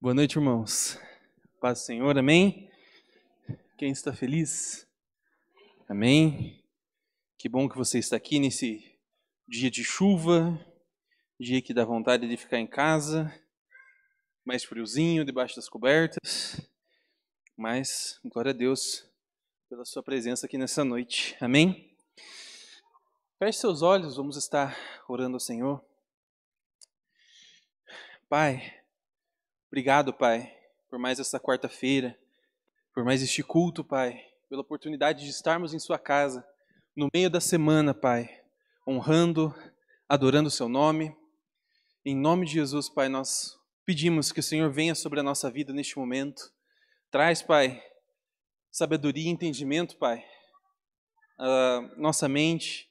Boa noite, irmãos. Paz do Senhor, amém? Quem está feliz? Amém? Que bom que você está aqui nesse dia de chuva, dia que dá vontade de ficar em casa, mais friozinho, debaixo das cobertas, mas glória a Deus pela sua presença aqui nessa noite, amém? Feche seus olhos, vamos estar orando ao Senhor. Pai, obrigado, Pai, por mais essa quarta-feira, por mais este culto, Pai, pela oportunidade de estarmos em sua casa, no meio da semana, Pai, honrando, adorando o seu nome. Em nome de Jesus, Pai, nós pedimos que o Senhor venha sobre a nossa vida neste momento. Traz, Pai, sabedoria e entendimento, Pai, a nossa mente,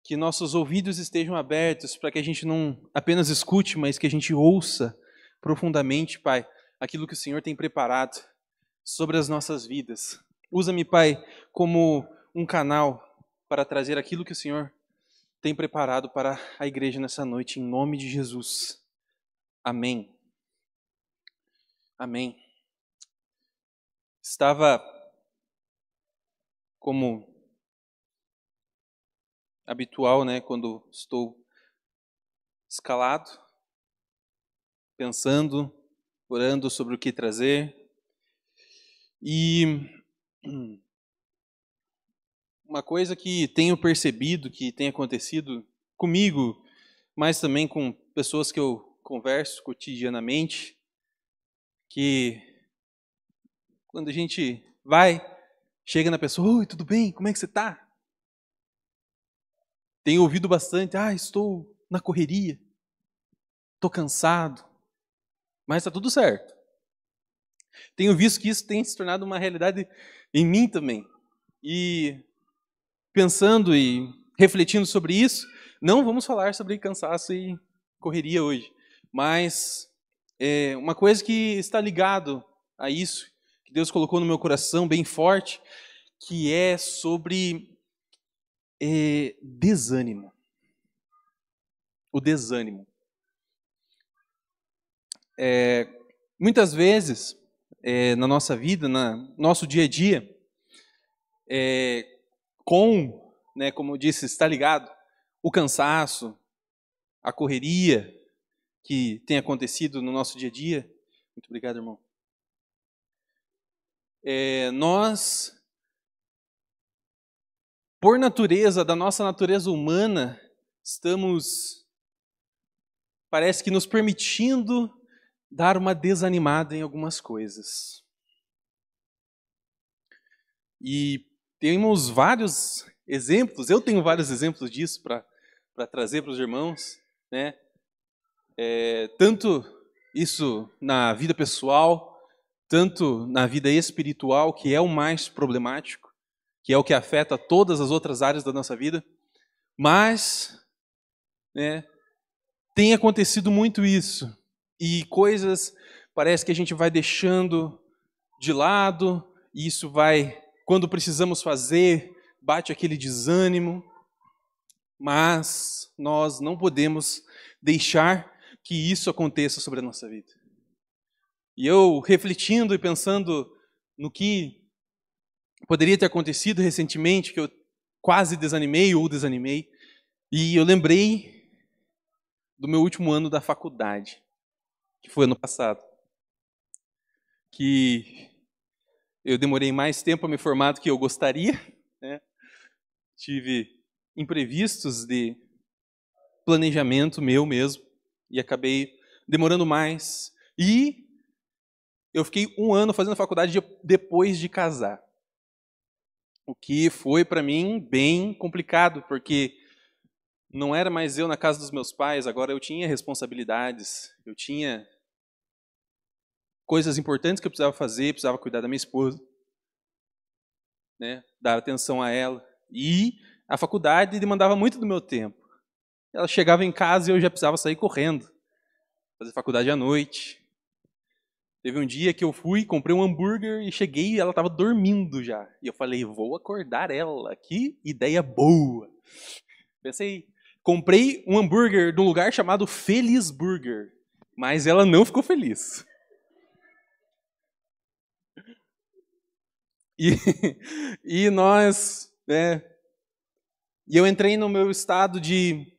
que nossos ouvidos estejam abertos para que a gente não apenas escute, mas que a gente ouça profundamente, Pai, aquilo que o Senhor tem preparado sobre as nossas vidas. Usa-me, Pai, como um canal para trazer aquilo que o Senhor tem preparado para a igreja nessa noite, em nome de Jesus. Amém. Amém. Estava, como habitual, né, quando estou escalado, pensando, orando sobre o que trazer. E uma coisa que tenho percebido que tem acontecido comigo, mas também com pessoas que eu converso cotidianamente, que quando a gente chega na pessoa, oi, tudo bem? Como é que você está? Tenho ouvido bastante, estou na correria, estou cansado, mas está tudo certo. Tenho visto que isso tem se tornado uma realidade em mim também. E pensando e refletindo sobre isso, não vamos falar sobre cansaço e correria hoje, mas uma coisa que está ligado a isso, que Deus colocou no meu coração bem forte, que é sobre desânimo. O desânimo. Muitas vezes, na nossa vida, no nosso dia a dia, como eu disse, está ligado o cansaço, a correria que tem acontecido no nosso dia a dia. Muito obrigado, irmão. Nós, por natureza, da nossa natureza humana, estamos, parece que nos permitindo dar uma desanimada em algumas coisas. E temos vários exemplos, eu tenho vários exemplos disso para trazer para os irmãos, né? Tanto isso na vida pessoal, tanto na vida espiritual, que é o mais problemático, que é o que afeta todas as outras áreas da nossa vida, mas tem acontecido muito isso, e coisas parece que a gente vai deixando de lado, e isso vai, quando precisamos fazer, bate aquele desânimo, mas nós não podemos deixar que isso aconteça sobre a nossa vida. E eu, refletindo e pensando no que poderia ter acontecido recentemente, que eu quase desanimei ou desanimei, e eu lembrei do meu último ano da faculdade, que foi ano passado, que eu demorei mais tempo a me formar do que eu gostaria, né? Tive imprevistos de planejamento meu mesmo, e acabei demorando mais. E eu fiquei 1 ano fazendo faculdade depois de casar. O que foi para mim bem complicado, porque não era mais eu na casa dos meus pais, agora eu tinha responsabilidades, eu tinha coisas importantes que eu precisava fazer, precisava cuidar da minha esposa, né, dar atenção a ela. E a faculdade demandava muito do meu tempo. Ela chegava em casa e eu já precisava sair correndo, fazer faculdade à noite. Teve um dia que eu fui, comprei um hambúrguer e cheguei e ela estava dormindo já. E eu falei, vou acordar ela, que ideia boa. Pensei, comprei um hambúrguer num lugar chamado Feliz Burger, mas ela não ficou feliz. E, e nós, né, e eu entrei no meu estado de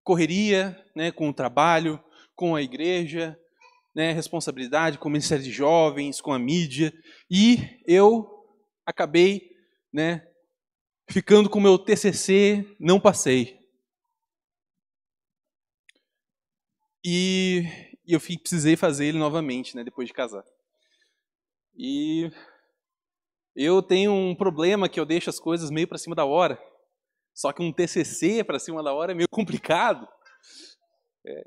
correria, né, com o trabalho, com a igreja, né, responsabilidade com o Ministério de Jovens, com a mídia, e eu acabei, né, ficando com o meu TCC, não passei. E eu precisei fazer ele novamente, né, depois de casar. E eu tenho um problema que eu deixo as coisas meio para cima da hora. Só que um TCC para cima da hora é meio complicado.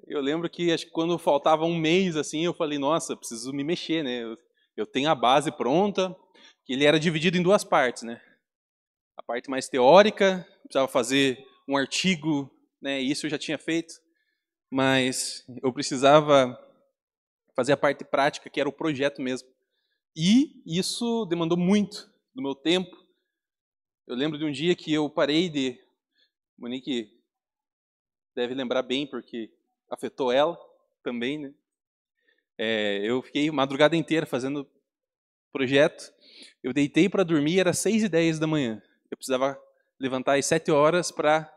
Eu lembro que acho que quando faltava um mês assim, eu falei, nossa, preciso me mexer, né? Eu tenho a base pronta, que ele era dividido em duas partes, né? A parte mais teórica, precisava fazer um artigo, né? Isso eu já tinha feito, mas eu precisava fazer a parte prática, que era o projeto mesmo. E isso demandou muito do meu tempo. Eu lembro de um dia que eu parei de... Monique deve lembrar bem, porque afetou ela também, né? Eu fiquei madrugada inteira fazendo projeto. Eu deitei para dormir, era 6h10 da manhã. Eu precisava levantar às 7 horas para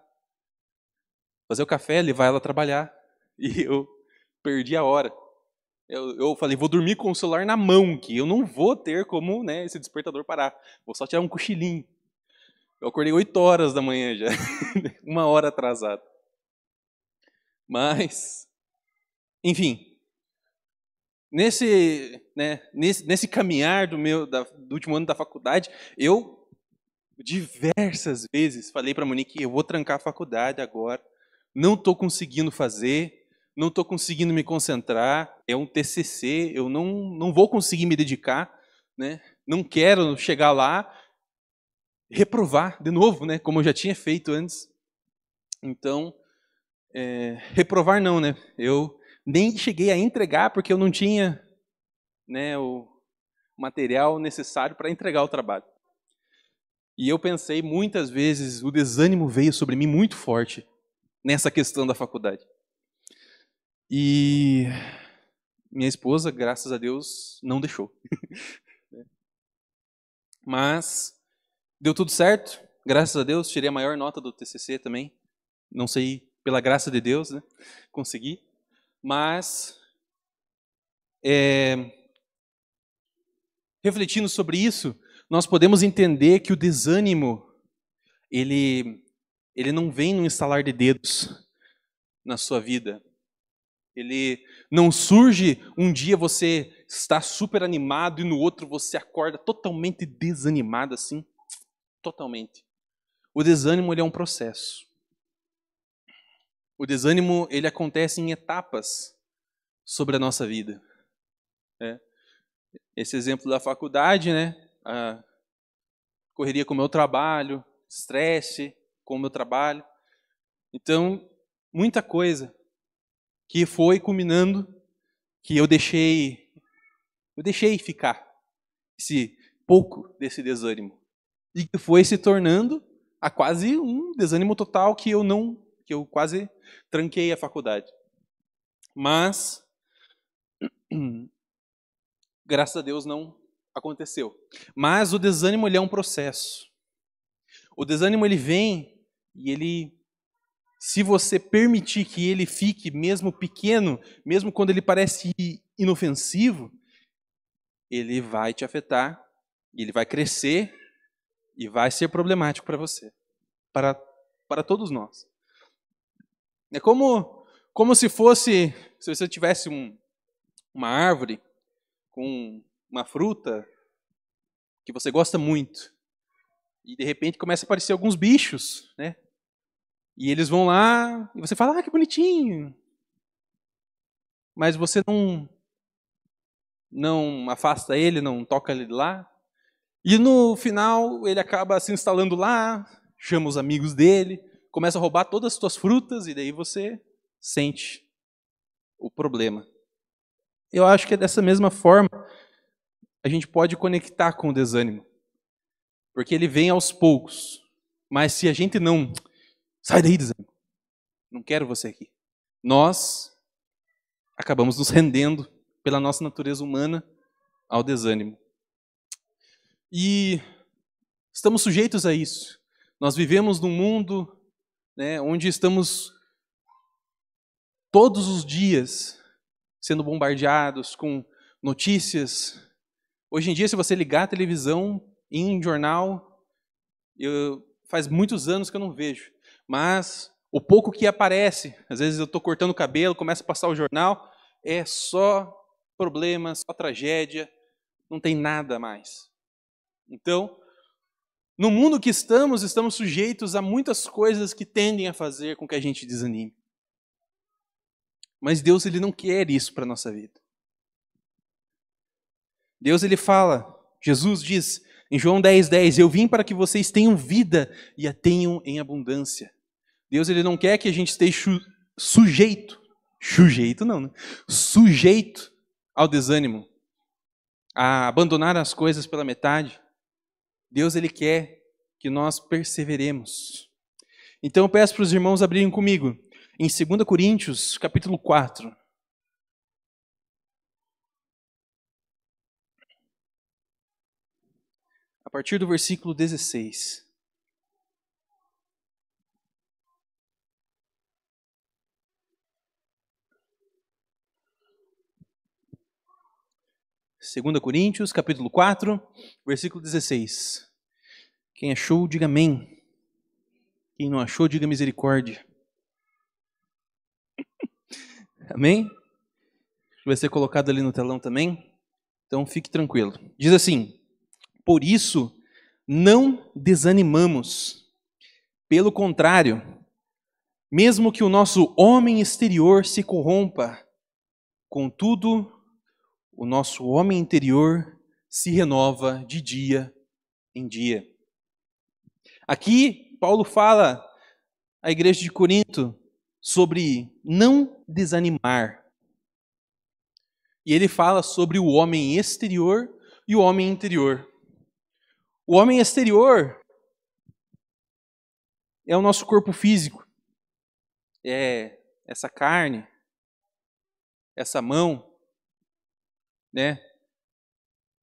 fazer o café, levar ela a trabalhar. E eu perdi a hora. Eu falei, vou dormir com o celular na mão, que eu não vou ter como, né, esse despertador parar. Vou só tirar um cochilinho. Eu acordei 8 horas da manhã já, 1 hora atrasado. Mas, enfim, nesse caminhar do último ano da faculdade, eu diversas vezes falei para a Monique, eu vou trancar a faculdade agora, não estou conseguindo fazer, não estou conseguindo me concentrar, é um TCC, eu não vou conseguir me dedicar, né? Não quero chegar lá, reprovar de novo, né? Como eu já tinha feito antes. Então, reprovar não, né? Eu nem cheguei a entregar porque eu não tinha, né, o material necessário para entregar o trabalho. E eu pensei muitas vezes, o desânimo veio sobre mim muito forte nessa questão da faculdade. E minha esposa, graças a Deus, não deixou. Mas deu tudo certo, graças a Deus, tirei a maior nota do TCC também. Não sei, pela graça de Deus, né? Consegui. Mas, refletindo sobre isso, nós podemos entender que o desânimo, ele não vem num estalar de dedos na sua vida. Ele não surge um dia você está super animado e no outro você acorda totalmente desanimado assim. Totalmente. O desânimo ele é um processo. O desânimo ele acontece em etapas sobre a nossa vida. Esse exemplo da faculdade, né? A correria com o meu trabalho, estresse com o meu trabalho. Então, muita coisa que foi culminando, que eu deixei ficar esse pouco desse desânimo e que foi se tornando a quase um desânimo total que eu quase tranquei a faculdade. Mas graças a Deus não aconteceu. Mas o desânimo ele é um processo. O desânimo ele vem e ele, se você permitir que ele fique mesmo pequeno, mesmo quando ele parece inofensivo, ele vai te afetar, ele vai crescer e vai ser problemático para você, para todos nós. É como se você tivesse uma árvore com uma fruta que você gosta muito e de repente começa a aparecer alguns bichos, né? E eles vão lá e você fala, ah, que bonitinho. Mas você não afasta ele, não toca ele lá. E no final ele acaba se instalando lá, chama os amigos dele, começa a roubar todas as suas frutas e daí você sente o problema. Eu acho que é dessa mesma forma a gente pode conectar com o desânimo. Porque ele vem aos poucos. Mas se a gente não... Sai daí, desânimo. Não quero você aqui. Nós acabamos nos rendendo pela nossa natureza humana ao desânimo. E estamos sujeitos a isso. Nós vivemos num mundo, né, onde estamos todos os dias sendo bombardeados com notícias. Hoje em dia, se você ligar a televisão em jornal, faz muitos anos que eu não vejo, mas o pouco que aparece, às vezes eu estou cortando o cabelo, começa a passar o jornal, é só problema, só tragédia, não tem nada mais. Então, no mundo que estamos sujeitos a muitas coisas que tendem a fazer com que a gente desanime. Mas Deus, Ele não quer isso para a nossa vida. Deus, Ele fala, Jesus diz em João 10:10, eu vim para que vocês tenham vida e a tenham em abundância. Deus, Ele não quer que a gente esteja sujeito ao desânimo, a abandonar as coisas pela metade. Deus, Ele quer que nós perseveremos. Então eu peço para os irmãos abrirem comigo em 2 Coríntios, capítulo 4. A partir do versículo 16. Segunda Coríntios, capítulo 4, versículo 16. Quem achou, diga amém. Quem não achou, diga misericórdia. Amém? Vai ser colocado ali no telão também. Então fique tranquilo. Diz assim: por isso, não desanimamos. Pelo contrário, mesmo que o nosso homem exterior se corrompa, contudo, o nosso homem interior se renova de dia em dia. Aqui, Paulo fala à igreja de Corinto sobre não desanimar. E ele fala sobre o homem exterior e o homem interior. O homem exterior é o nosso corpo físico. É essa carne, essa mão, né?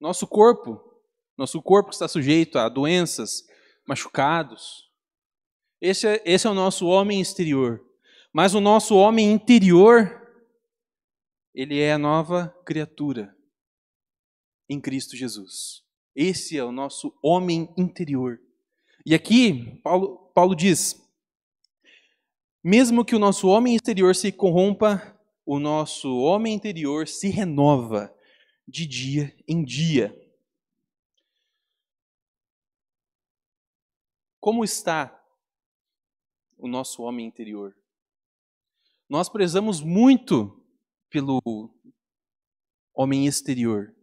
Nosso corpo que está sujeito a doenças, machucados. Esse é o nosso homem exterior. Mas o nosso homem interior, ele é a nova criatura em Cristo Jesus. Esse é o nosso homem interior. E aqui, Paulo diz, mesmo que o nosso homem exterior se corrompa, o nosso homem interior se renova de dia em dia. Como está o nosso homem interior? Nós prezamos muito pelo homem exterior,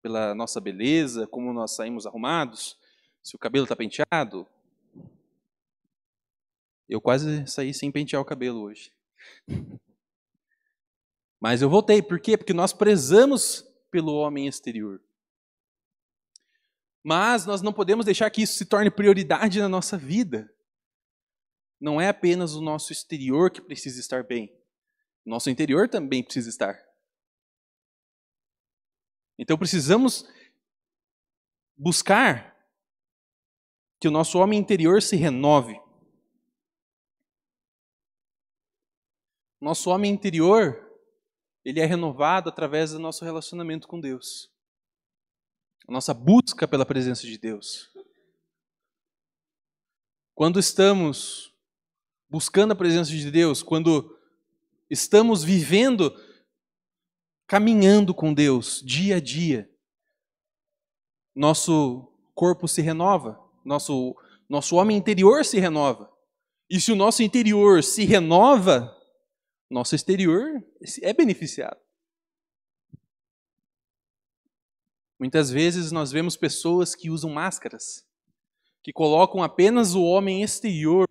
pela nossa beleza, como nós saímos arrumados, se o cabelo está penteado. Eu quase saí sem pentear o cabelo hoje. Mas eu voltei, por quê? Porque nós prezamos pelo homem exterior. Mas nós não podemos deixar que isso se torne prioridade na nossa vida. Não é apenas o nosso exterior que precisa estar bem. O nosso interior também precisa estar. Então precisamos buscar que o nosso homem interior se renove. Nosso homem interior, ele é renovado através do nosso relacionamento com Deus. A nossa busca pela presença de Deus. Quando estamos buscando a presença de Deus, quando estamos vivendo, caminhando com Deus dia a dia, nosso corpo se renova, nosso homem interior se renova. E se o nosso interior se renova, nosso exterior é beneficiado. Muitas vezes nós vemos pessoas que usam máscaras, que colocam apenas o homem exterior,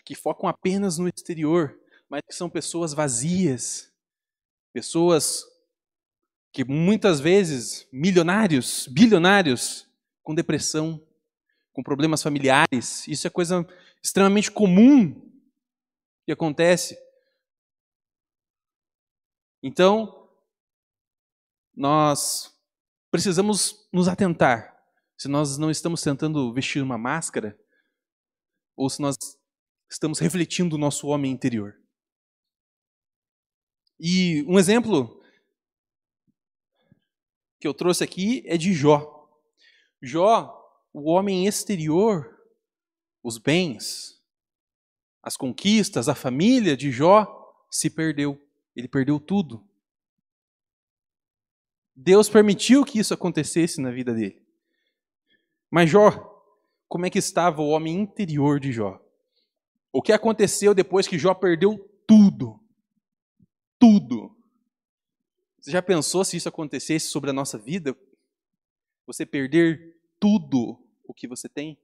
que focam apenas no exterior, mas que são pessoas vazias, pessoas que muitas vezes, milionários, bilionários, com depressão, com problemas familiares. Isso é coisa extremamente comum que acontece. Então, nós precisamos nos atentar se nós não estamos tentando vestir uma máscara, ou se nós estamos refletindo o nosso homem interior. E um exemplo que eu trouxe aqui é de Jó. Jó, o homem exterior, os bens, as conquistas, a família de Jó se perdeu. Ele perdeu tudo. Deus permitiu que isso acontecesse na vida dele. Mas Jó, como é que estava o homem interior de Jó? O que aconteceu depois que Jó perdeu tudo? Tudo. Você já pensou se isso acontecesse sobre a nossa vida? Você perder tudo o que você tem?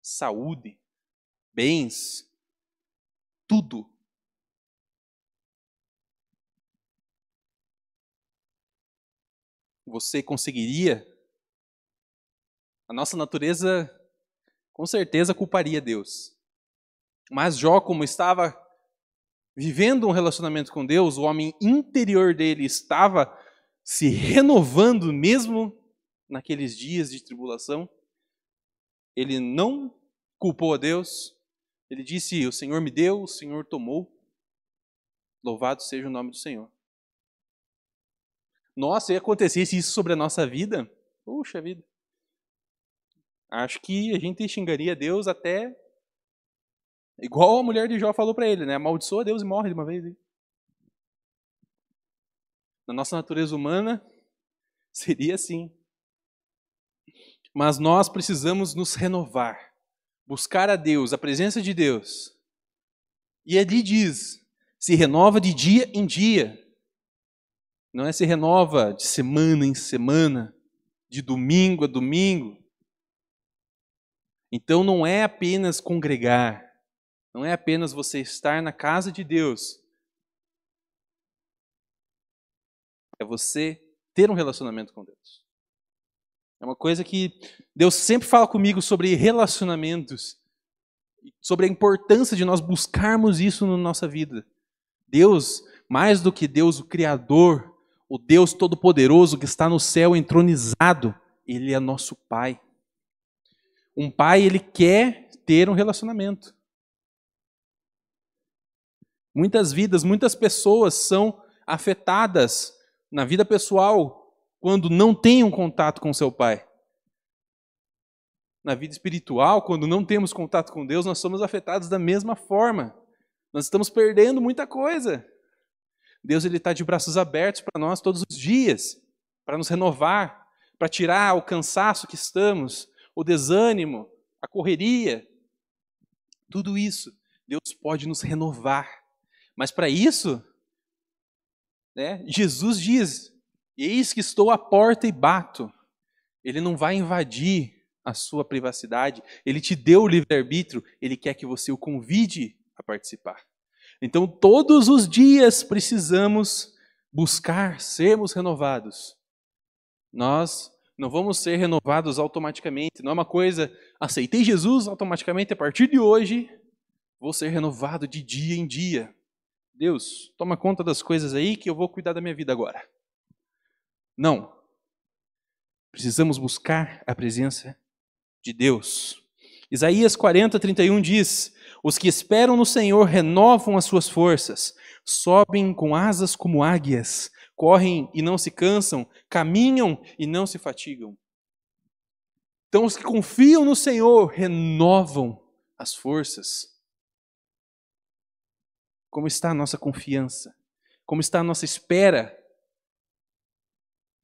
Saúde, bens, tudo. Você conseguiria? A nossa natureza com certeza culparia Deus. Mas Jó, como estava vivendo um relacionamento com Deus, o homem interior dele estava se renovando mesmo naqueles dias de tribulação. Ele não culpou a Deus. Ele disse: o Senhor me deu, o Senhor tomou. Louvado seja o nome do Senhor. Nossa, se acontecesse isso sobre a nossa vida, puxa vida. Acho que a gente xingaria Deus até igual a mulher de Jó falou para ele, né? Amaldiçoa Deus e morre de uma vez. Na nossa natureza humana, seria assim. Mas nós precisamos nos renovar, buscar a Deus, a presença de Deus. E ali diz, se renova de dia em dia. Não é se renova de semana em semana, de domingo a domingo. Então não é apenas congregar, não é apenas você estar na casa de Deus. É você ter um relacionamento com Deus. É uma coisa que Deus sempre fala comigo sobre relacionamentos, sobre a importância de nós buscarmos isso na nossa vida. Deus, mais do que Deus, o Criador, o Deus Todo-Poderoso que está no céu entronizado, Ele é nosso Pai. Um pai, ele quer ter um relacionamento. Muitas vidas, muitas pessoas são afetadas na vida pessoal quando não têm um contato com seu pai. Na vida espiritual, quando não temos contato com Deus, nós somos afetados da mesma forma. Nós estamos perdendo muita coisa. Deus está de braços abertos para nós todos os dias, para nos renovar, para tirar o cansaço que estamos, o desânimo, a correria. Tudo isso, Deus pode nos renovar. Mas para isso, Jesus diz, eis que estou à porta e bato. Ele não vai invadir a sua privacidade, ele te deu o livre-arbítrio, ele quer que você o convide a participar. Então, todos os dias precisamos buscar sermos renovados. Nós não vamos ser renovados automaticamente, não é uma coisa, aceitei Jesus automaticamente, a partir de hoje, vou ser renovado de dia em dia. Deus, toma conta das coisas aí que eu vou cuidar da minha vida agora. Não. Precisamos buscar a presença de Deus. Isaías 40:31 diz, os que esperam no Senhor renovam as suas forças, sobem com asas como águias, correm e não se cansam, caminham e não se fatigam. Então os que confiam no Senhor renovam as forças. Como está a nossa confiança? Como está a nossa espera?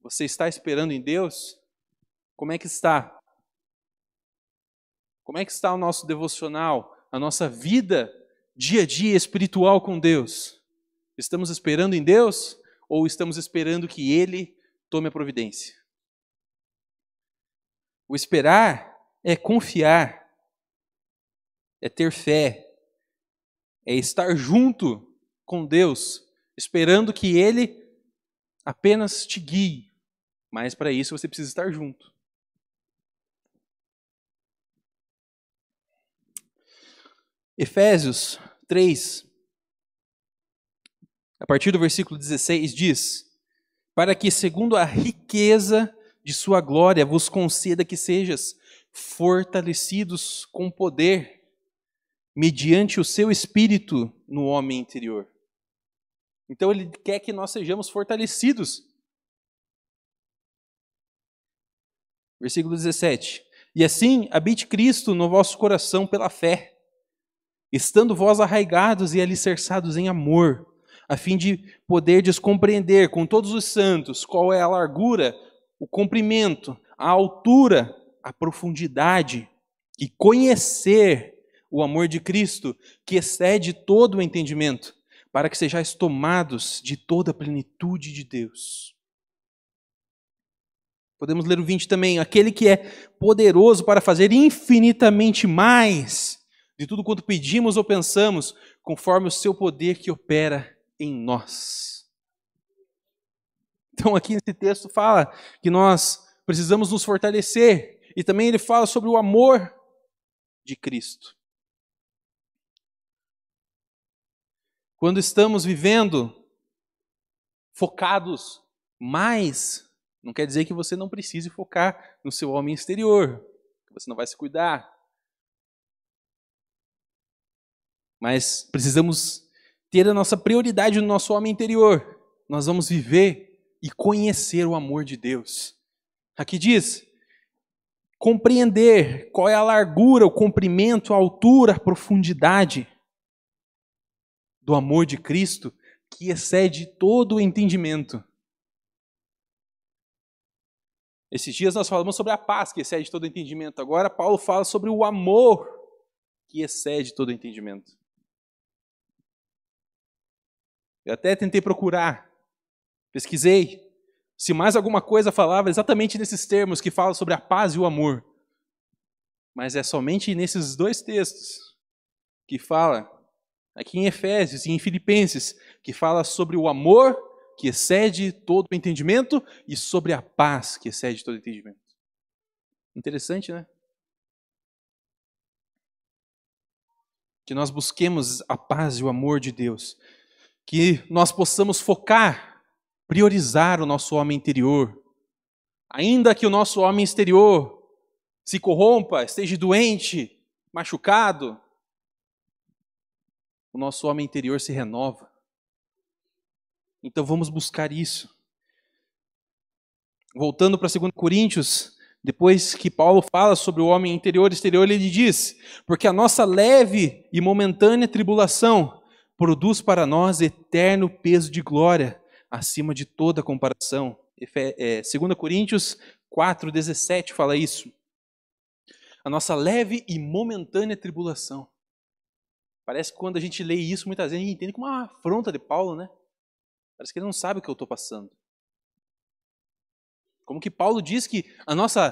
Você está esperando em Deus? Como é que está? Como é que está o nosso devocional, a nossa vida dia a dia espiritual com Deus? Estamos esperando em Deus ou estamos esperando que Ele tome a providência? O esperar é confiar, é ter fé, é estar junto com Deus, esperando que Ele apenas te guie. Mas para isso você precisa estar junto. Efésios 3, a partir do versículo 16, diz: para que, segundo a riqueza de sua glória vos conceda que sejas fortalecidos com poder, mediante o seu Espírito no homem interior. Então ele quer que nós sejamos fortalecidos. Versículo 17. E assim habite Cristo no vosso coração pela fé, estando vós arraigados e alicerçados em amor, a fim de poderdes compreender com todos os santos qual é a largura, o comprimento, a altura, a profundidade, e conhecer o amor de Cristo, que excede todo o entendimento, para que sejais tomados de toda a plenitude de Deus. Podemos ler o 20 também. Aquele que é poderoso para fazer infinitamente mais de tudo quanto pedimos ou pensamos, conforme o seu poder que opera em nós. Então aqui nesse texto fala que nós precisamos nos fortalecer. E também ele fala sobre o amor de Cristo. Quando estamos vivendo focados mais, não quer dizer que você não precise focar no seu homem exterior, que você não vai se cuidar. Mas precisamos ter a nossa prioridade no nosso homem interior. Nós vamos viver e conhecer o amor de Deus. Aqui diz, compreender qual é a largura, o comprimento, a altura, a profundidade do amor de Cristo, que excede todo o entendimento. Esses dias nós falamos sobre a paz, que excede todo o entendimento. Agora Paulo fala sobre o amor, que excede todo o entendimento. Eu até tentei procurar, pesquisei, se mais alguma coisa falava exatamente nesses termos que falam sobre a paz e o amor. Mas é somente nesses dois textos que fala, aqui em Efésios e em Filipenses, que fala sobre o amor que excede todo o entendimento e sobre a paz que excede todo o entendimento. Interessante, né? Que nós busquemos a paz e o amor de Deus. Que nós possamos focar, priorizar o nosso homem interior. Ainda que o nosso homem exterior se corrompa, esteja doente, machucado, o nosso homem interior se renova. Então vamos buscar isso. Voltando para 2 Coríntios, depois que Paulo fala sobre o homem interior e exterior, ele diz, porque a nossa leve e momentânea tribulação produz para nós eterno peso de glória, acima de toda comparação. 2 Coríntios 4,17 fala isso. A nossa leve e momentânea tribulação. Parece que quando a gente lê isso, muitas vezes a gente entende como uma afronta de Paulo, né? Parece que ele não sabe o que eu estou passando. Como que Paulo diz que a nossa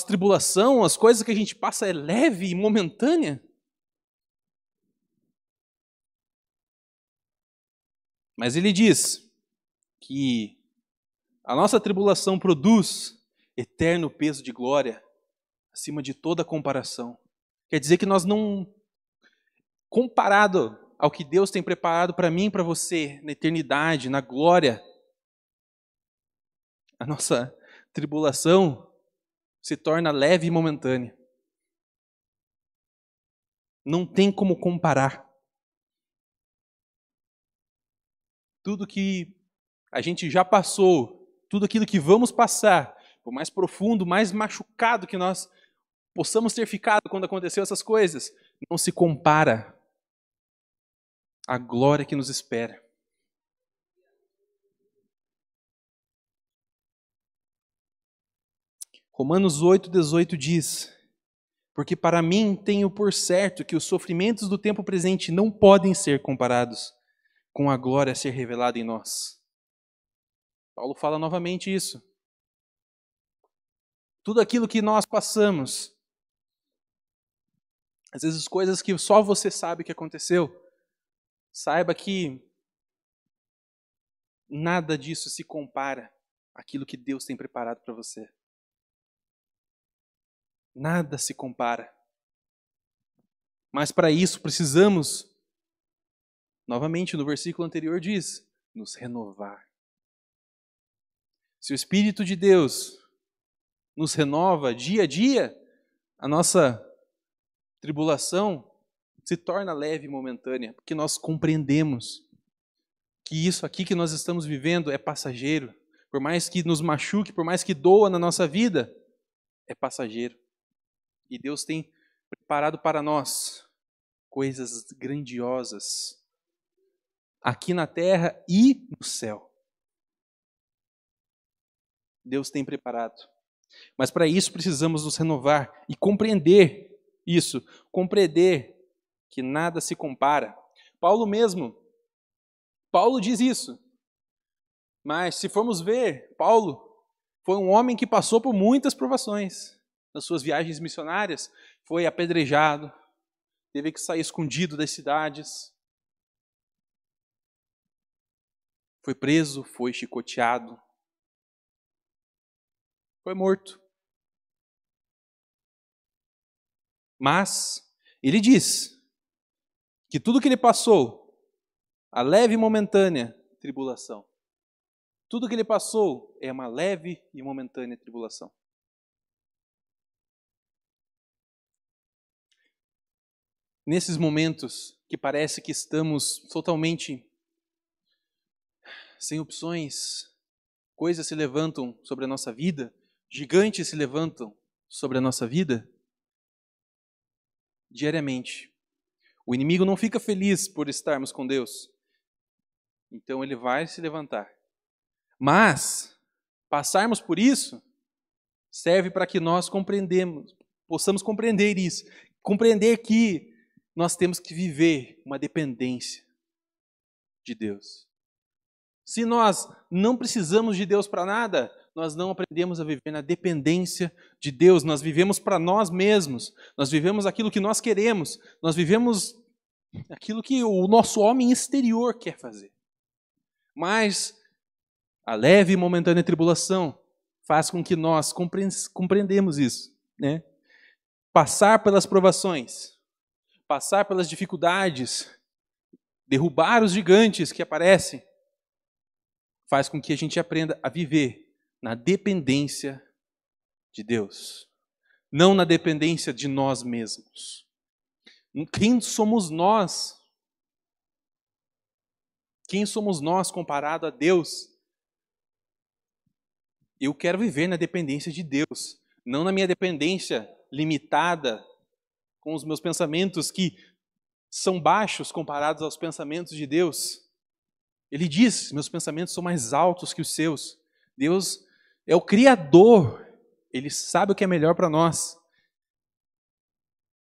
tribulação, as coisas que a gente passa é leve e momentânea? Mas ele diz que a nossa tribulação produz eterno peso de glória, acima de toda comparação. Quer dizer que nós não, comparado ao que Deus tem preparado para mim e para você, na eternidade, na glória, a nossa tribulação se torna leve e momentânea. Não tem como comparar. Tudo que a gente já passou, tudo aquilo que vamos passar, por mais profundo, mais machucado que nós possamos ter ficado quando aconteceu essas coisas, não se compara à glória que nos espera. Romanos 8,18 diz, porque para mim tenho por certo que os sofrimentos do tempo presente não podem ser comparados com a glória a ser revelada em nós. Paulo fala novamente isso. Tudo aquilo que nós passamos, às vezes coisas que só você sabe que aconteceu, saiba que nada disso se compara àquilo que Deus tem preparado para você. Nada se compara. Mas para isso precisamos, novamente no versículo anterior diz, nos renovar. Se o Espírito de Deus nos renova dia a dia, a nossa tribulação se torna leve e momentânea, porque nós compreendemos que isso aqui que nós estamos vivendo é passageiro. Por mais que nos machuque, por mais que doa na nossa vida, é passageiro. E Deus tem preparado para nós coisas grandiosas aqui na terra e no céu. Deus tem preparado. Mas para isso precisamos nos renovar e compreender isso, compreender que nada se compara. Paulo diz isso. Mas se formos ver, Paulo foi um homem que passou por muitas provações. Nas suas viagens missionárias, foi apedrejado, teve que sair escondido das cidades, foi preso, foi chicoteado, foi morto. Mas ele diz que tudo que ele passou, a leve e momentânea tribulação, tudo que ele passou é uma leve e momentânea tribulação. Nesses momentos que parece que estamos totalmente sem opções, coisas se levantam sobre a nossa vida, gigantes se levantam sobre a nossa vida, diariamente. O inimigo não fica feliz por estarmos com Deus, então ele vai se levantar. Mas passarmos por isso serve para que nós possamos compreender isso, compreender que nós temos que viver uma dependência de Deus. Se nós não precisamos de Deus para nada, nós não aprendemos a viver na dependência de Deus. Nós vivemos para nós mesmos, nós vivemos aquilo que nós queremos, nós vivemos aquilo que o nosso homem exterior quer fazer. Mas a leve e momentânea tribulação faz com que nós compreendemos isso, né? Passar pelas provações, passar pelas dificuldades, derrubar os gigantes que aparecem, faz com que a gente aprenda a viver na dependência de Deus, não na dependência de nós mesmos. Quem somos nós? Quem somos nós comparado a Deus? Eu quero viver na dependência de Deus, não na minha dependência limitada com os meus pensamentos que são baixos comparados aos pensamentos de Deus. Ele diz, meus pensamentos são mais altos que os seus. Deus é o Criador, Ele sabe o que é melhor para nós.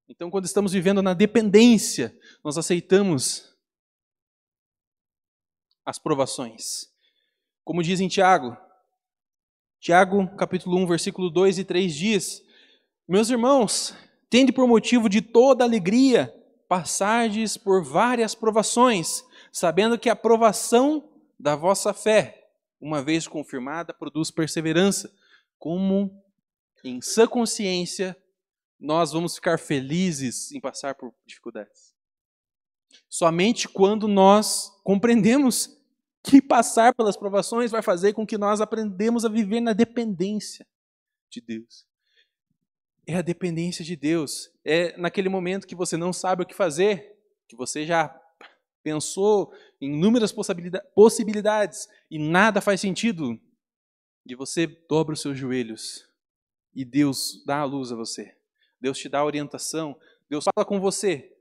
Então, quando estamos vivendo na dependência, nós aceitamos as provações. Como diz em Tiago, capítulo 1, versículo 2 e 3 diz: meus irmãos, tende por motivo de toda alegria passardes por várias provações, sabendo que a provação da vossa fé, uma vez confirmada, produz perseverança. Como em sã consciência nós vamos ficar felizes em passar por dificuldades? Somente quando nós compreendemos que passar pelas provações vai fazer com que nós aprendemos a viver na dependência de Deus. É a dependência de Deus. É naquele momento que você não sabe o que fazer, que você já pensou em inúmeras possibilidades e nada faz sentido, e você dobra os seus joelhos e Deus dá a luz a você. Deus te dá a orientação, Deus fala com você.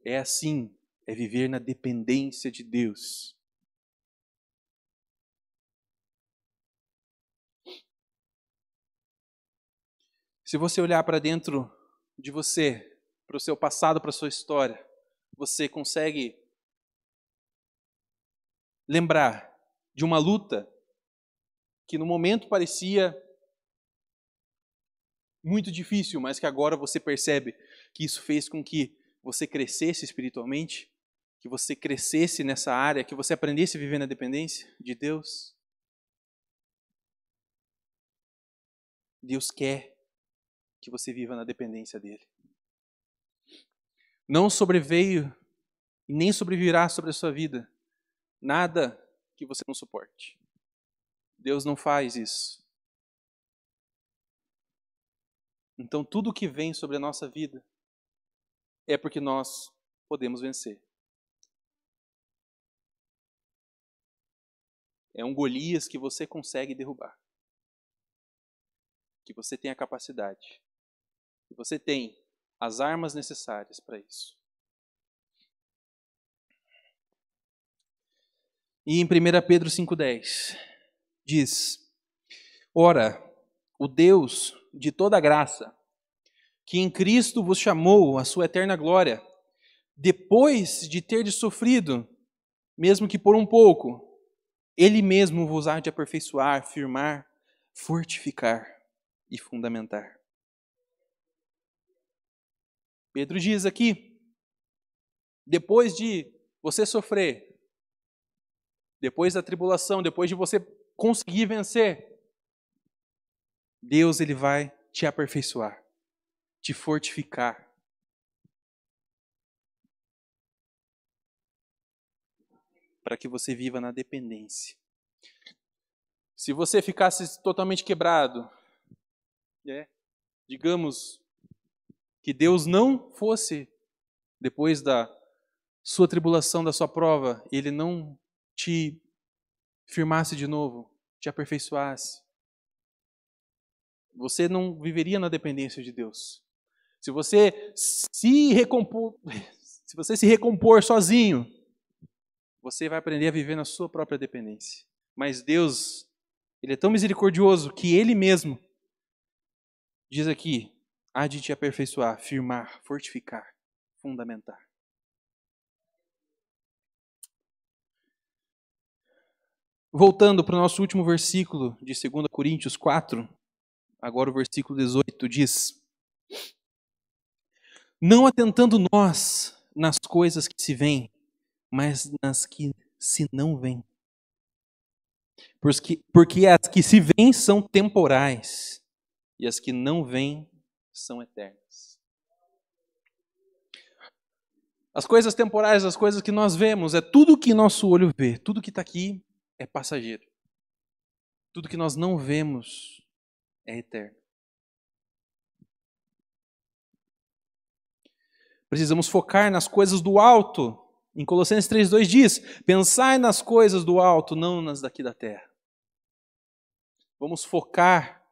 É assim, é viver na dependência de Deus. Se você olhar para dentro de você, para o seu passado, para a sua história, você consegue lembrar de uma luta que no momento parecia muito difícil, mas que agora você percebe que isso fez com que você crescesse espiritualmente, que você crescesse nessa área, que você aprendesse a viver na dependência de Deus? Deus quer que você viva na dependência dele. Não sobreveio e nem sobrevirá sobre a sua vida nada que você não suporte. Deus não faz isso. Então tudo que vem sobre a nossa vida é porque nós podemos vencer. É um Golias que você consegue derrubar. Que você tem a capacidade. Que você tem as armas necessárias para isso. E em 1 Pedro 5,10 diz: Ora, o Deus de toda graça, que em Cristo vos chamou à sua eterna glória, depois de terdes sofrido, mesmo que por um pouco, Ele mesmo vos há de aperfeiçoar, firmar, fortificar e fundamentar. Pedro diz aqui, depois de você sofrer, depois da tribulação, depois de você conseguir vencer, Deus ele vai te aperfeiçoar, te fortificar. Para que você viva na dependência. Se você ficasse totalmente quebrado, digamos que Deus não fosse, depois da sua tribulação, da sua prova, Ele não te firmasse de novo, te aperfeiçoasse, você não viveria na dependência de Deus. Se você se recompor sozinho, você vai aprender a viver na sua própria dependência. Mas Deus, Ele é tão misericordioso que Ele mesmo diz aqui, há de te aperfeiçoar, firmar, fortificar, fundamentar. Voltando para o nosso último versículo de 2 Coríntios 4, agora o versículo 18 diz: Não atentando nós nas coisas que se veem, mas nas que se não veem. Porque as que se veem são temporais, e as que não veem são eternas. As coisas temporais, as coisas que nós vemos, é tudo que nosso olho vê, tudo que está aqui é passageiro. Tudo que nós não vemos é eterno. Precisamos focar nas coisas do alto. Em Colossenses 3,2 diz: pensai nas coisas do alto, não nas daqui da terra. Vamos focar.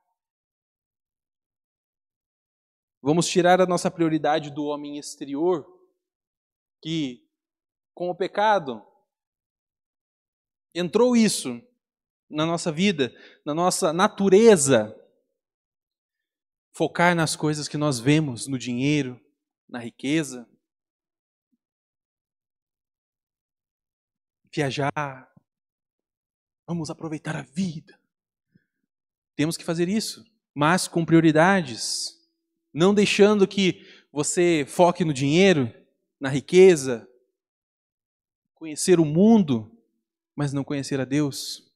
Vamos tirar a nossa prioridade do homem exterior, que com o pecado entrou isso na nossa vida, na nossa natureza. Focar nas coisas que nós vemos, no dinheiro, na riqueza. Viajar. Vamos aproveitar a vida. Temos que fazer isso, mas com prioridades. Não deixando que você foque no dinheiro, na riqueza, conhecer o mundo, mas não conhecer a Deus.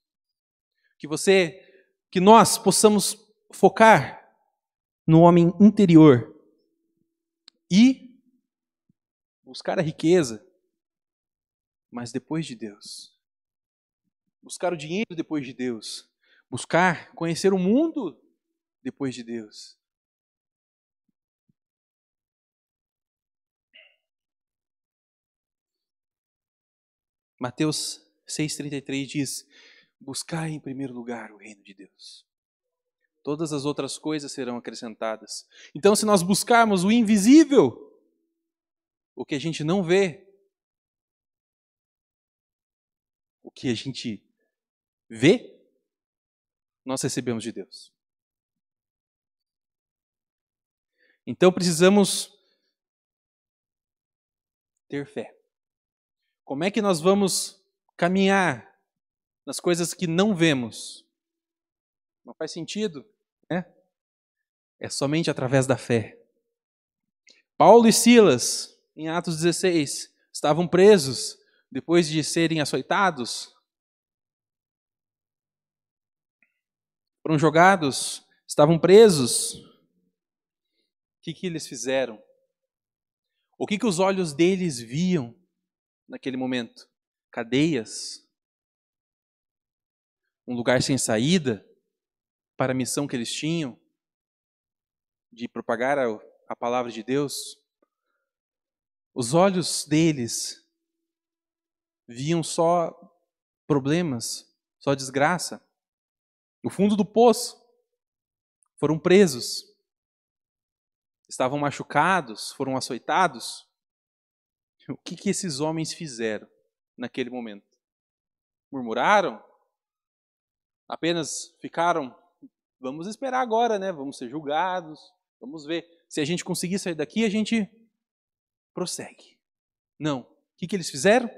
Que nós possamos focar no homem interior e buscar a riqueza, mas depois de Deus. Buscar o dinheiro depois de Deus. Buscar conhecer o mundo depois de Deus. Mateus 6,33 diz: buscai em primeiro lugar o reino de Deus. Todas as outras coisas serão acrescentadas. Então, se nós buscarmos o invisível, o que a gente não vê, o que a gente vê, nós recebemos de Deus. Então, precisamos ter fé. Como é que nós vamos caminhar nas coisas que não vemos? Não faz sentido, né? É somente através da fé. Paulo e Silas, em Atos 16, estavam presos depois de serem açoitados. Foram jogados, estavam presos. O que eles fizeram? O que os olhos deles viam naquele momento? Cadeias? Um lugar sem saída para a missão que eles tinham? de propagar a palavra de Deus, os olhos deles viam só problemas, só desgraça. No fundo do poço, foram presos, estavam machucados, foram açoitados. O que esses homens fizeram naquele momento? Murmuraram? Apenas ficaram, vamos esperar agora, né? Vamos ser julgados, vamos ver. Se a gente conseguir sair daqui, a gente prossegue. Não. O que eles fizeram?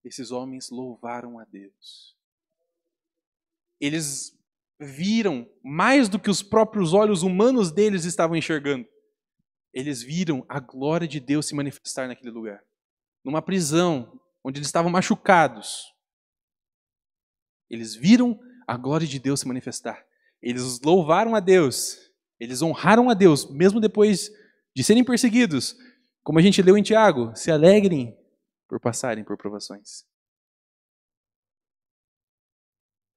Esses homens louvaram a Deus. Eles viram mais do que os próprios olhos humanos deles estavam enxergando. Eles viram a glória de Deus se manifestar naquele lugar. Numa prisão, onde eles estavam machucados. Eles viram a glória de Deus se manifestar. Eles louvaram a Deus. Eles honraram a Deus, mesmo depois de serem perseguidos. Como a gente leu em Tiago, se alegrem por passarem por provações.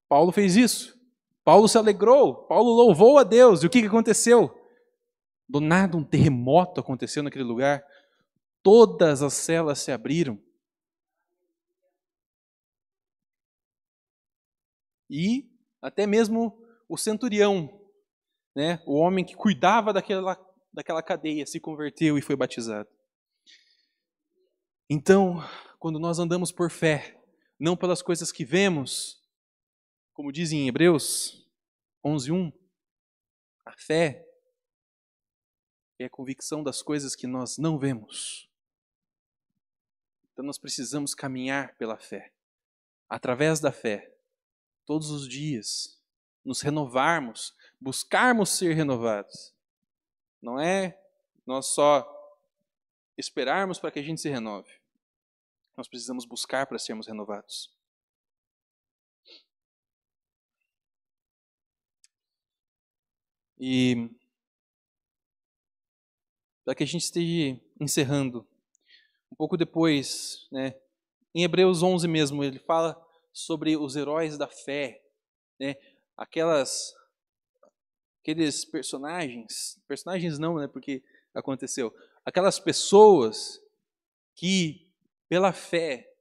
Paulo fez isso. Paulo se alegrou. Paulo louvou a Deus. E o que aconteceu? Do nada um terremoto aconteceu naquele lugar. Todas as celas se abriram. E até mesmo o centurião, né, o homem que cuidava daquela cadeia, se converteu e foi batizado. Então, quando nós andamos por fé, não pelas coisas que vemos, como dizem em Hebreus 11:1, a fé é a convicção das coisas que nós não vemos. Então nós precisamos caminhar pela fé, através da fé, todos os dias, nos renovarmos, buscarmos ser renovados. Não é nós só esperarmos para que a gente se renove. Nós precisamos buscar para sermos renovados. E para que a gente esteja encerrando, um pouco depois, né, em Hebreus 11 mesmo, ele fala sobre os heróis da fé, né, aqueles personagens não, né, porque aconteceu, aquelas pessoas que pela fé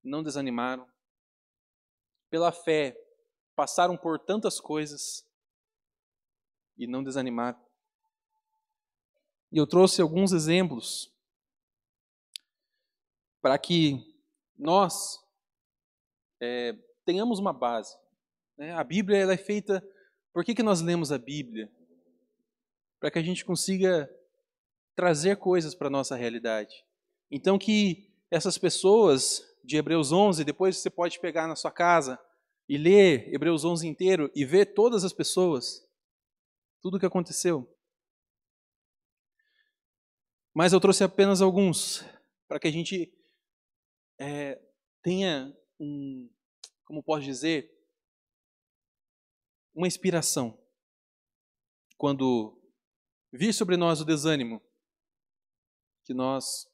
não desanimaram, pela fé passaram por tantas coisas e não desanimaram. E eu trouxe alguns exemplos para que nós tenhamos uma base. Né? A Bíblia ela é feita... Por que nós lemos a Bíblia? Para que a gente consiga trazer coisas para a nossa realidade. Então que essas pessoas de Hebreus 11, depois você pode pegar na sua casa e ler Hebreus 11 inteiro e ver todas as pessoas, tudo o que aconteceu. Mas eu trouxe apenas alguns, para que a gente tenha como posso dizer, uma inspiração. Quando vir sobre nós o desânimo, que nós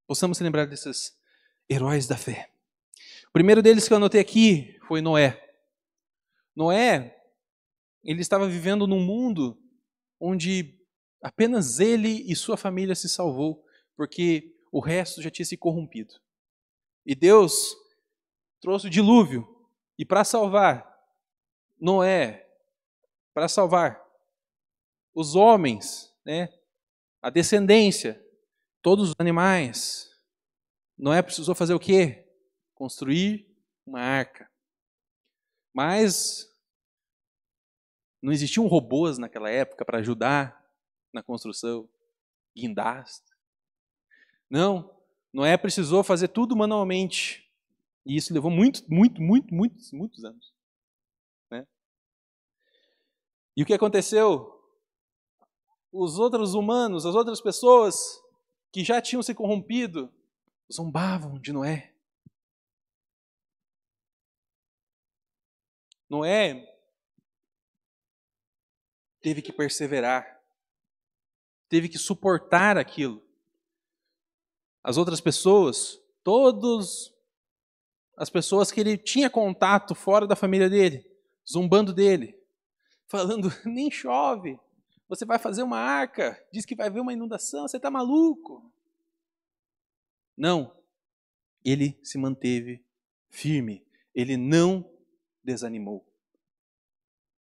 possamos se lembrar desses heróis da fé. O primeiro deles que eu anotei aqui foi Noé. Noé, ele estava vivendo num mundo onde apenas ele e sua família se salvou, porque o resto já tinha se corrompido. E Deus trouxe o dilúvio, e para salvar Noé, para salvar os homens, né, a descendência, todos os animais, Noé precisou fazer o quê? Construir uma arca. Mas não existiam robôs naquela época para ajudar na construção, guindastes. Não, Noé precisou fazer tudo manualmente. E isso levou muitos anos. Né? E o que aconteceu? Os outros humanos, as outras pessoas que já tinham se corrompido, zombavam de Noé. Noé teve que perseverar, teve que suportar aquilo. As outras pessoas, todas as pessoas que ele tinha contato fora da família dele, zombando dele, falando, nem chove, Você vai fazer uma arca, diz que vai haver uma inundação, você está maluco? Não, ele se manteve firme, ele não desanimou.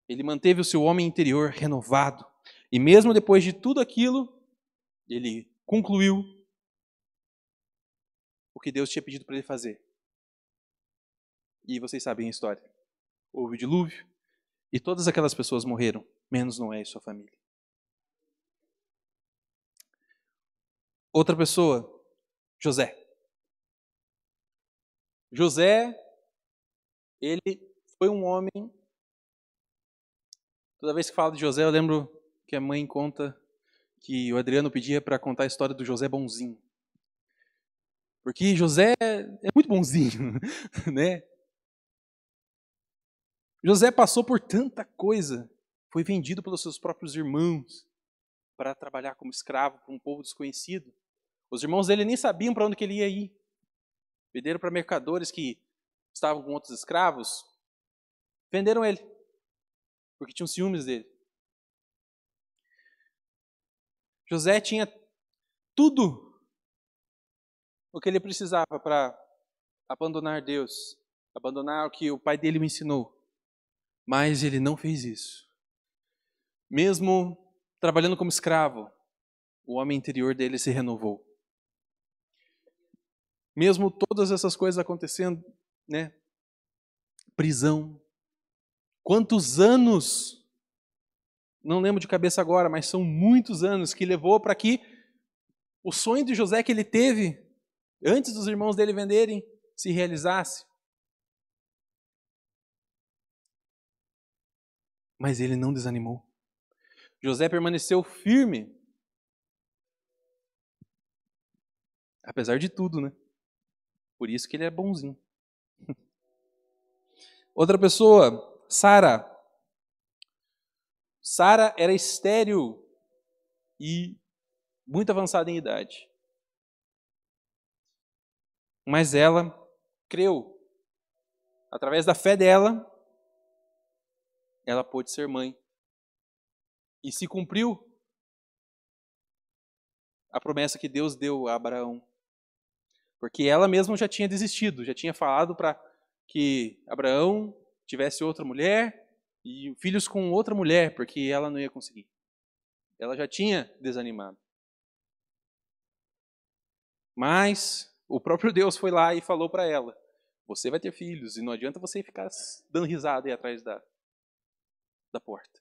Ele manteve o seu homem interior renovado. E mesmo depois de tudo aquilo, ele concluiu o que Deus tinha pedido para ele fazer. E vocês sabem a história. Houve o dilúvio e todas aquelas pessoas morreram, menos Noé e sua família. Outra pessoa, José. José, ele foi um homem. Toda vez que falo de José, eu lembro que a mãe conta que o Adriano pedia para contar a história do José bonzinho. Porque José é muito bonzinho, né? José passou por tanta coisa, foi vendido pelos seus próprios irmãos para trabalhar como escravo para um povo desconhecido. Os irmãos dele nem sabiam para onde que ele ia ir. Venderam para mercadores que estavam com outros escravos, venderam ele, porque tinham ciúmes dele. José tinha tudo o que ele precisava para abandonar Deus, abandonar o que o pai dele o ensinou. Mas ele não fez isso. Mesmo trabalhando como escravo, o homem interior dele se renovou. Mesmo todas essas coisas acontecendo, né? Prisão. Quantos anos, não lembro de cabeça agora, mas são muitos anos que levou para que o sonho de José que ele teve, antes dos irmãos dele venderem, se realizasse. Mas ele não desanimou. José permaneceu firme. Apesar de tudo, né? Por isso que ele é bonzinho. Outra pessoa, Sara. Sara era estéril e muito avançada em idade. Mas ela creu. Através da fé dela, ela pôde ser mãe. E se cumpriu a promessa que Deus deu a Abraão. Porque ela mesma já tinha desistido, já tinha falado para que Abraão tivesse outra mulher e filhos com outra mulher, porque ela não ia conseguir. Ela já tinha desanimado. Mas o próprio Deus foi lá e falou para ela: você vai ter filhos e não adianta você ficar dando risada aí atrás da porta.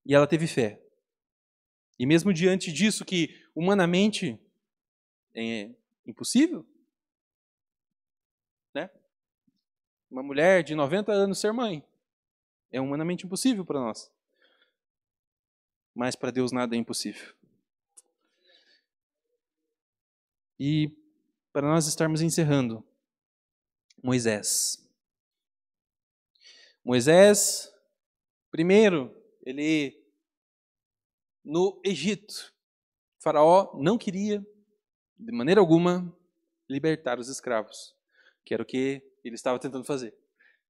E ela teve fé. E mesmo diante disso, que humanamente é impossível, né? Uma mulher de 90 anos ser mãe é humanamente impossível para nós. Mas para Deus nada é impossível. E para nós estarmos encerrando, Moisés. Moisés, primeiro, ele no Egito, Faraó não queria, de maneira alguma, libertar os escravos, que era o que ele estava tentando fazer,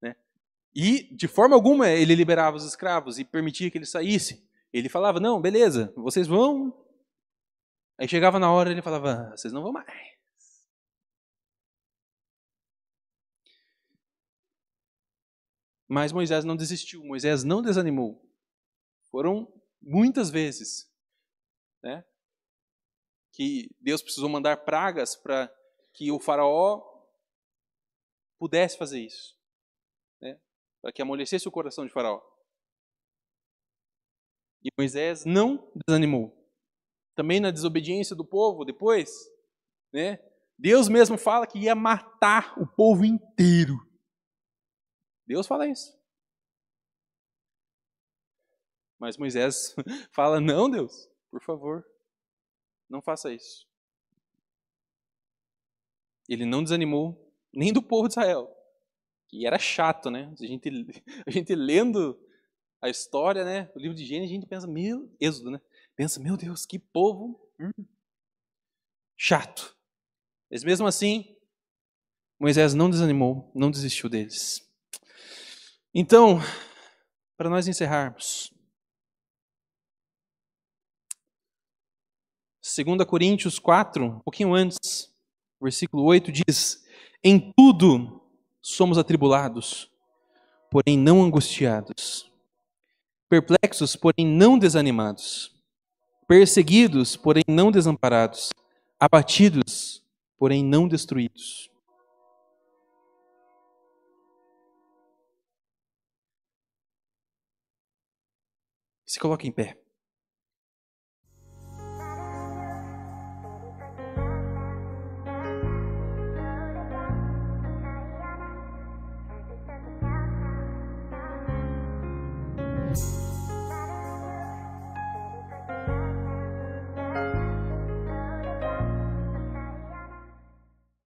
né? E, de forma alguma, ele liberava os escravos e permitia que eles saíssem. Ele falava: não, beleza, vocês vão. Aí chegava na hora e ele falava: vocês não vão mais. Mas Moisés não desistiu, Moisés não desanimou. Foram muitas vezes, né, que Deus precisou mandar pragas para que o faraó pudesse fazer isso, né, para que amolecesse o coração de faraó. E Moisés não desanimou. Também na desobediência do povo, depois, né, Deus mesmo fala que ia matar o povo inteiro. Deus fala isso. Mas Moisés fala: não, Deus, por favor, não faça isso. Ele não desanimou nem do povo de Israel, que era chato, né? A gente lendo a história, né? O livro de Gênesis, a gente pensa: Êxodo, né? Pensa: meu Deus, que povo chato. Mas mesmo assim, Moisés não desanimou, não desistiu deles. Então, para nós encerrarmos. 2 Coríntios 4, um pouquinho antes, versículo 8 diz: em tudo somos atribulados, porém não angustiados, perplexos, porém não desanimados, perseguidos, porém não desamparados, abatidos, porém não destruídos. Se coloque em pé.